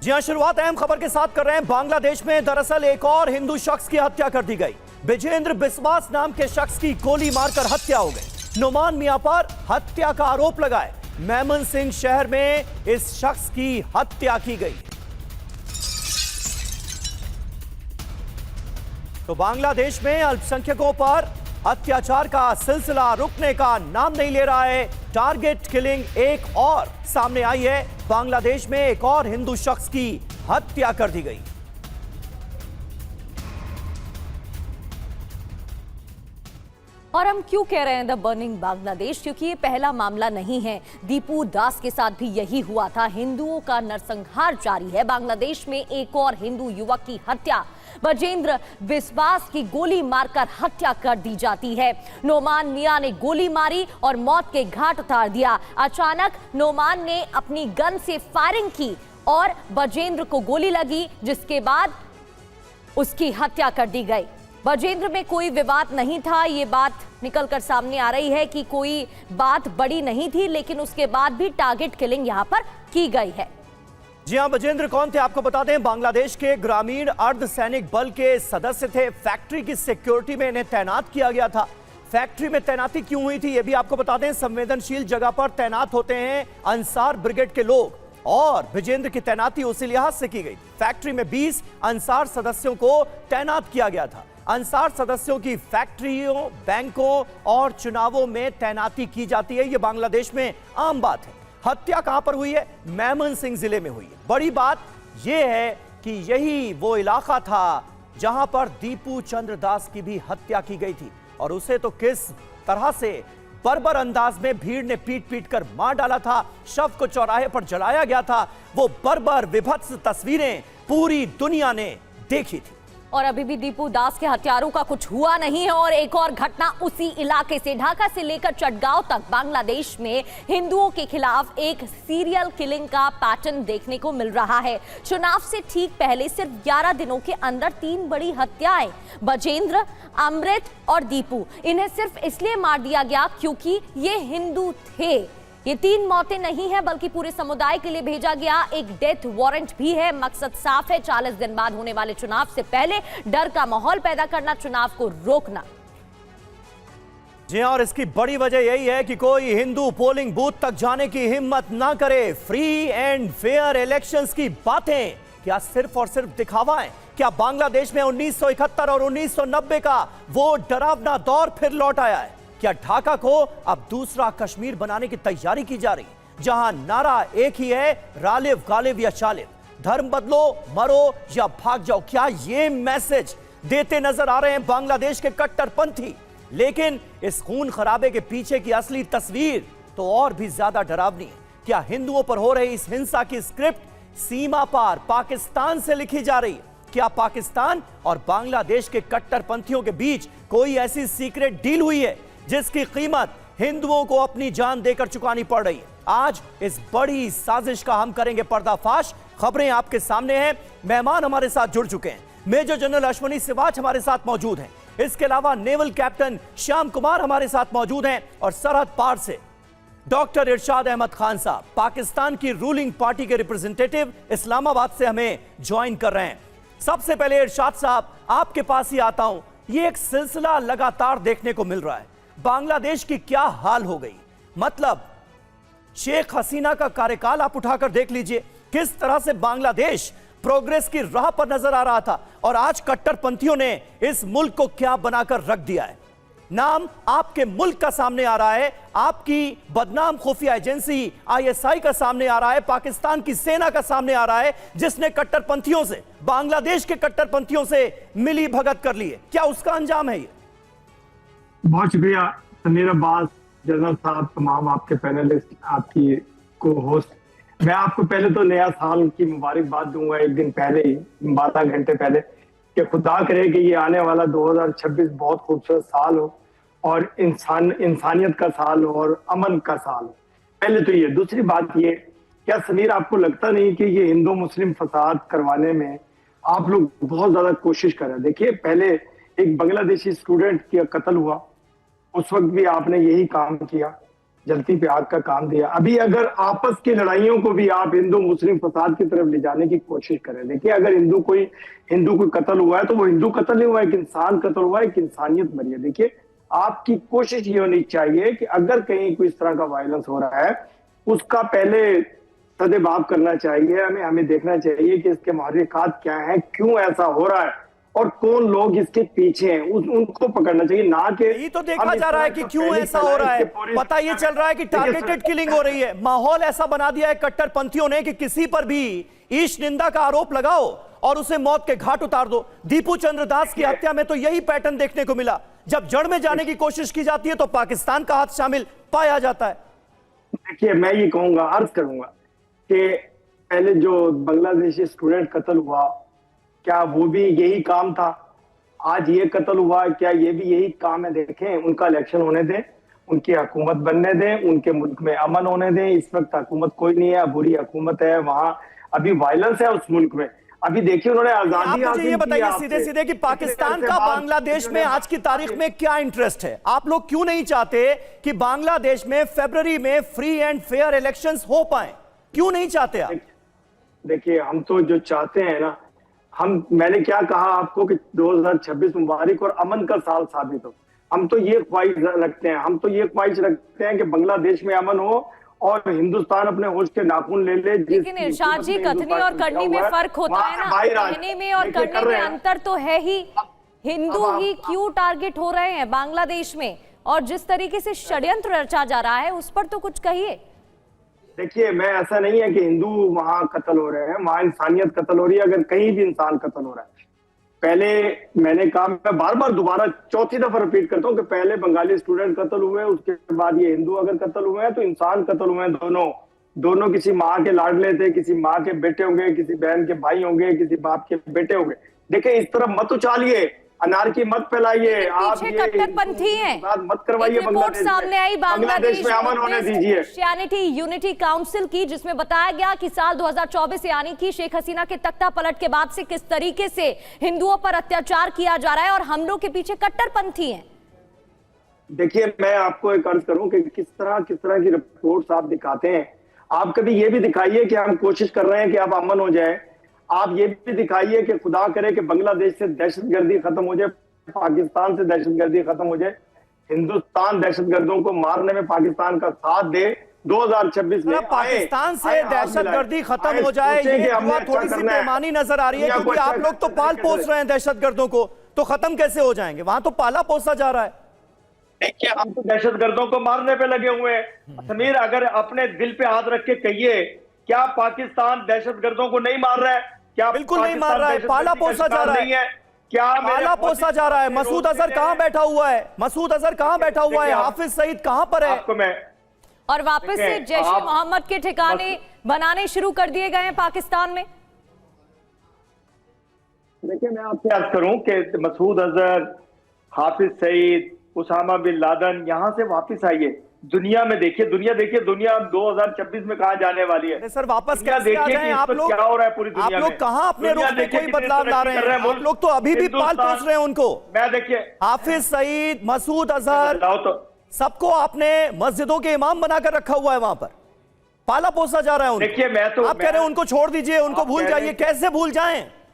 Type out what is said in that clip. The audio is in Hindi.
जी हां, शुरुआत अहम खबर के साथ कर रहे हैं। बांग्लादेश में दरअसल एक और हिंदू शख्स की हत्या कर दी गई। विजेंद्र बिस्वास नाम के शख्स की गोली मारकर हत्या हो गई। नोमान मियां पर हत्या का आरोप लगाए मेमनसिंह शहर में इस शख्स की हत्या की गई। तो बांग्लादेश में अल्पसंख्यकों पर अत्याचार का सिलसिला रुकने का नाम नहीं ले रहा है। टारगेट किलिंग एक और सामने आई है। बांग्लादेश में एक और हिंदू शख्स की हत्या कर दी गई। और हम क्यों कह रहे हैं द बर्निंग बांग्लादेश, क्योंकि ये पहला मामला नहीं है। दीपू दास के साथ भी यही हुआ था। हिंदुओं का नरसंहार जारी है। बांग्लादेश में एक और हिंदू युवक की हत्या, विजेंद्र बिस्वास की गोली मारकर हत्या कर दी जाती है। नोमान मियां ने गोली मारी और मौत के घाट उतार दिया। अचानक नोमान ने अपनी गन से फायरिंग की और विजेंद्र को गोली लगी, जिसके बाद उसकी हत्या कर दी गई। विजेंद्र में कोई विवाद नहीं था। ये बात निकलकर सामने आ रही है कि कोई बात बड़ी नहीं थी, लेकिन उसके बाद भी टारगेट किलिंग यहां पर की गई है। जी हां, विजेंद्र कौन थे आपको बता दें। बांग्लादेश के ग्रामीण अर्धसैनिक बल के सदस्य थे। फैक्ट्री की सिक्योरिटी में इन्हें तैनात किया गया था। फैक्ट्री में तैनाती क्यों हुई थी, यह भी आपको बता दें। संवेदनशील जगह पर तैनात होते हैं अंसार ब्रिगेड के लोग, और विजेंद्र की तैनाती उसी लिहाज से की गई। फैक्ट्री में 20 अंसार सदस्यों को तैनात किया गया था। अंसार सदस्यों की फैक्ट्रियों, बैंकों और चुनावों में तैनाती की जाती है। यह बांग्लादेश में आम बात है। हत्या कहां पर हुई है? मेमनसिंह जिले में हुई है। बड़ी बात यह है कि यही वो इलाका था जहां पर दीपू चंद्र दास की भी हत्या की गई थी, और उसे तो किस तरह से बर्बर अंदाज में भीड़ ने पीट पीट कर मार डाला था। शव को चौराहे पर जलाया गया था। वो बर्बर विभत्स तस्वीरें पूरी दुनिया ने देखी थी। और अभी भी दीपू दास के हत्यारों का कुछ हुआ नहीं है। और एक और घटना उसी इलाके से, ढाका से लेकर चटगांव तक बांग्लादेश में हिंदुओं के खिलाफ एक सीरियल किलिंग का पैटर्न देखने को मिल रहा है। चुनाव से ठीक पहले सिर्फ 11 दिनों के अंदर 3 बड़ी हत्याएं, विजेंद्र, अमृत और दीपू। इन्हें सिर्फ इसलिए मार दिया गया क्योंकि ये हिंदू थे। ये 3 मौतें नहीं है, बल्कि पूरे समुदाय के लिए भेजा गया एक डेथ वारंट भी है। मकसद साफ है, 40 दिन बाद होने वाले चुनाव से पहले डर का माहौल पैदा करना, चुनाव को रोकना। जी, और इसकी बड़ी वजह यही है कि कोई हिंदू पोलिंग बूथ तक जाने की हिम्मत ना करे। फ्री एंड फेयर इलेक्शंस की बातें क्या सिर्फ और सिर्फ दिखावा है? क्या बांग्लादेश में 1971 और 1990 का वो डरावना दौर फिर लौट आया है? क्या ढाका को अब दूसरा कश्मीर बनाने की तैयारी की जा रही है, जहां नारा एक ही है, रालिव गालिब या शालिब, धर्म बदलो, मरो या भाग जाओ? क्या ये मैसेज देते नजर आ रहे हैं बांग्लादेश के कट्टरपंथी? लेकिन इस खून खराबे के पीछे की असली तस्वीर तो और भी ज्यादा डरावनी है। क्या हिंदुओं पर हो रही इस हिंसा की स्क्रिप्ट सीमा पार पाकिस्तान से लिखी जा रही है? क्या पाकिस्तान और बांग्लादेश के कट्टरपंथियों के बीच कोई ऐसी सीक्रेट डील हुई है जिसकी कीमत हिंदुओं को अपनी जान देकर चुकानी पड़ रही है? आज इस बड़ी साजिश का हम करेंगे पर्दाफाश। खबरें आपके सामने हैं। मेहमान हमारे साथ जुड़ चुके हैं। मेजर जनरल अश्वनी सिवाच हमारे साथ मौजूद हैं। इसके अलावा नेवल कैप्टन श्याम कुमार हमारे साथ मौजूद हैं, और सरहद पार से डॉक्टर इरशाद अहमद खान साहब, पाकिस्तान की रूलिंग पार्टी के रिप्रेजेंटेटिव, इस्लामाबाद से हमें ज्वाइन कर रहे हैं। सबसे पहले इरशाद साहब, आपके पास ही आता हूं। ये एक सिलसिला लगातार देखने को मिल रहा है। बांग्लादेश की क्या हाल हो गई, मतलब शेख हसीना का कार्यकाल आप उठाकर देख लीजिए, किस तरह से बांग्लादेश प्रोग्रेस की राह पर नजर आ रहा था, और आज कट्टरपंथियों ने इस मुल्क को क्या बनाकर रख दिया है। नाम आपके मुल्क का सामने आ रहा है, आपकी बदनाम खुफिया एजेंसी ISI का सामने आ रहा है, पाकिस्तान की सेना का सामने आ रहा है, जिसने कट्टरपंथियों से, बांग्लादेश के कट्टरपंथियों से मिली भगत कर ली है। क्या उसका अंजाम है ये? बहुत शुक्रिया समीर अब्बास, जनरल साहब, तमाम आपके पैनलिस्ट, आपकी को होस्ट। मैं आपको पहले तो नया साल की मुबारकबाद दूंगा एक दिन पहले ही, 12 घंटे पहले, कि खुदा करे कि ये आने वाला 2026 बहुत खूबसूरत साल हो, और इंसानियत का साल हो, और अमन का साल हो। पहले तो ये। दूसरी बात ये, क्या समीर आपको लगता नहीं कि ये हिंदू मुस्लिम फसाद करवाने में आप लोग बहुत ज्यादा कोशिश कर रहे हैं? देखिए, पहले एक बांग्लादेशी स्टूडेंट का कत्ल हुआ, उस वक्त भी आपने यही काम किया। जलती पे आग का काम दिया। अभी अगर आपस की लड़ाइयों को भी आप हिंदू मुस्लिम फसाद की तरफ ले जाने की कोशिश करें, देखिए अगर हिंदू कोई कत्ल हुआ है तो वो हिंदू कत्ल नहीं हुआ है, एक इंसान कत्ल हुआ है, एक इंसानियत मरी है। देखिए आपकी कोशिश ये होनी चाहिए कि अगर कहीं कोई इस तरह का वायलेंस हो रहा है उसका पहले सदेबाब करना चाहिए, हमें देखना चाहिए कि इसके महर्रिकात क्या है, क्यों ऐसा हो रहा है और कौन लोग इसके पीछे हैं, उनको पकड़ना चाहिए, ना कि यही तो देखा जा रहा है कि क्यों ऐसा हो रहा है। पता ये चल रहा है कि टारगेटेड किलिंग हो रही है, माहौल ऐसा बना दिया है कट्टरपंथियों ने कि किसी पर भी ईश निंदा का आरोप लगाओ और उसे मौत के घाट उतार दो। दीपू चंद्र दास की हत्या में तो यही पैटर्न देखने को मिला, जब जड़ में जाने की कोशिश की जाती है तो पाकिस्तान का हाथ शामिल पाया जाता है। देखिए मैं ये कहूंगा, अर्ज करूंगा कि पहले जो बांग्लादेशी स्टूडेंट कत्ल हुआ, क्या वो भी यही काम था? आज ये कत्ल हुआ, क्या ये भी यही काम है? देखें उनका इलेक्शन होने दें, उनकी हुकूमत बनने दें, उनके मुल्क में अमन होने दें। इस वक्त हुकूमत कोई नहीं है, बुरी हुकूमत है, वहां अभी वायलेंस है उस मुल्क में। अभी देखिए उन्होंने आजादी आप मुझे ये बताइए सीधे सीधे कि पाकिस्तान का बांग्लादेश में आज की तारीख में क्या इंटरेस्ट है? आप लोग क्यों नहीं चाहते कि बांग्लादेश में फरवरी में फ्री एंड फेयर इलेक्शंस हो पाए? क्यों नहीं चाहते आप? देखिए हम तो जो चाहते हैं ना, मैंने क्या कहा आपको कि 2026 मुबारक और अमन का साल साबित हो। हम तो ये ख्वाहिश रखते हैं, कि बांग्लादेश में अमन हो और हिंदुस्तान अपने होश के नाखून ले ले। लेकिन इरशाद जी, कथनी और करनी में फर्क होता है ना, कहने में और करने में अंतर तो है ही। हिंदू ही क्यों टारगेट हो रहे हैं बांग्लादेश में, और जिस तरीके से षड्यंत्र रचा जा रहा है उस पर तो कुछ कहिए। देखिए मैं ऐसा नहीं है कि हिंदू वहां कत्ल हो रहे हैं, वहां इंसानियत कत्ल हो रही है। अगर कहीं भी इंसान कत्ल हो रहा है, पहले मैंने कहा, मैं बार बार दोबारा चौथी दफा रिपीट करता हूं कि पहले बंगाली स्टूडेंट कत्ल हुए, उसके बाद ये हिंदू अगर कत्ल हुए हैं तो इंसान कत्ल हुए हैं। दोनों किसी माँ के लाडले थे, किसी माँ के बेटे होंगे, किसी बहन के भाई होंगे, किसी बाप के बेटे होंगे। देखिए इस तरफ मत उछालिए, अनारकी मत फैलाइए, आप ये कट्टरपंथी हैं, मत करवाइए। रिपोर्ट सामने आई बांग्लादेश में अमन होने दीजिए। क्रिश्चियनिटी यूनिटी काउंसिल की, जिसमें बताया गया कि साल 2024 यानी कि शेख हसीना के तख्ता पलट के बाद से किस तरीके से हिंदुओं पर अत्याचार किया जा रहा है और हमलों के पीछे कट्टरपंथी हैं। देखिए मैं आपको एक अर्ज करूं कि किस तरह की रिपोर्ट्स आप दिखाते हैं। आप कभी ये भी दिखाइए कि हम कोशिश कर रहे हैं कि अब अमन हो जाए। आप ये भी दिखाइए कि खुदा करे कि बांग्लादेश से दहशतगर्दी खत्म हो जाए, पाकिस्तान से दहशतगर्दी खत्म हो जाए, हिंदुस्तान दहशतगर्दों को मारने में पाकिस्तान का साथ दे। 2026 में पाकिस्तान से दहशतगर्दी खत्म हो जाए, ये दुआ थोड़ी सी बेईमानी नजर आ रही है, क्योंकि आप लोग तो पाल पोस रहे हैं दहशतगर्दों को, तो खत्म कैसे हो जाएंगे? वहां तो पाला पोसा जा रहा है। देखिए हम तो दहशतगर्दों को मारने पे लगे हुए हैं। समीर अगर अपने दिल पे हाथ रख के कहिए, क्या पाकिस्तान दहशतगर्दों को नहीं मार रहा है? क्या बिल्कुल नहीं मार रहा है, पाला पोसा जा रहा है। क्या पाला पोसा जा रहा है? मसूद अजहर कहां बैठा हुआ है? मसूद अजहर कहां बैठा हुआ है? हाफिज सईद कहां पर है? आपको मैं और वापस से जैश-ए मोहम्मद के ठिकाने बनाने शुरू कर दिए गए हैं पाकिस्तान में। देखिए मैं आपसे अर्ज करूं कि मसूद अजहर, हाफिज सईद, उसामा बिन लादेन यहां से वापस आइए। दुनिया में देखिए, दुनिया 2026 में कहां जाने वाली है। सर वापस कैसे आ जाएं आप लोग? क्या हो रहा है पूरी दुनिया में? आप लोग कहां अपने रुख में कोई बदलाव ला रहे हैं? आप लोग तो अभी भी पाल पोस रहे हैं उनको। मैं देखिए हाफिज सईद, मसूद अजहर, सबको आपने मस्जिदों के इमाम बनाकर रखा हुआ है, वहां पर पाला पोसा जा रहा है उनको। देखिए मैं तो आप कह रहे हैं उनको छोड़ दीजिए, उनको भूल जाइए। कैसे भूल जाएं?